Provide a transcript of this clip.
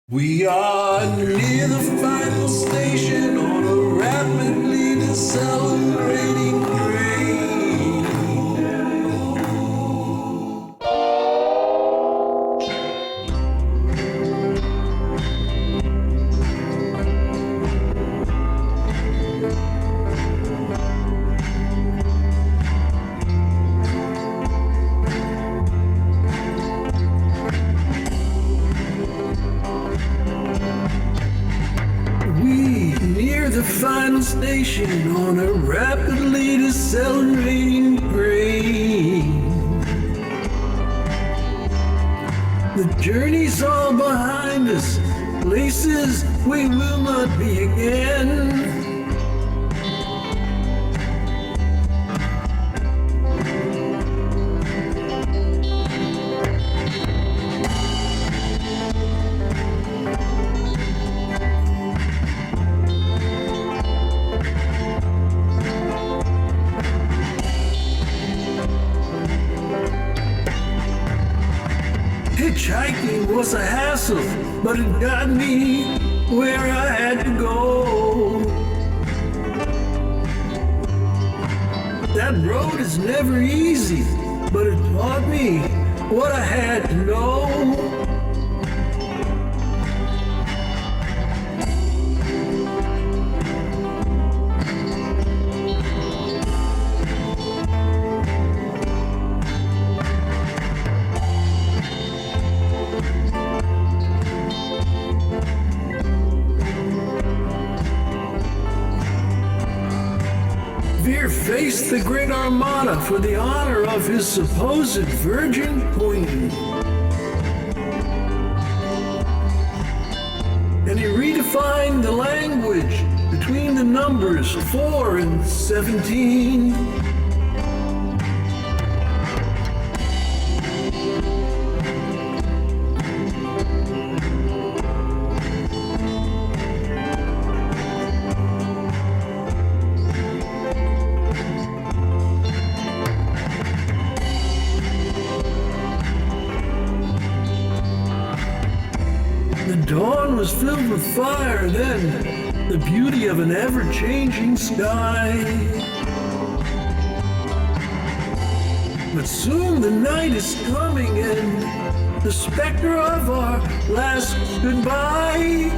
We are near the final station on a rapidly decelerating train. Near the final station on a rapidly decelerating train. The journey's all behind us, places we will not be again. Hitchhiking was a hassle, but it got me where I had to go. That road is never easy, but it taught me what I had to know. Veer faced the great armada for the honor of his supposed virgin queen. And he redefined the language between the numbers 4 and 17. The dawn was filled with fire, then the beauty of an ever-changing sky. But soon the night is coming and the specter of our last goodbye.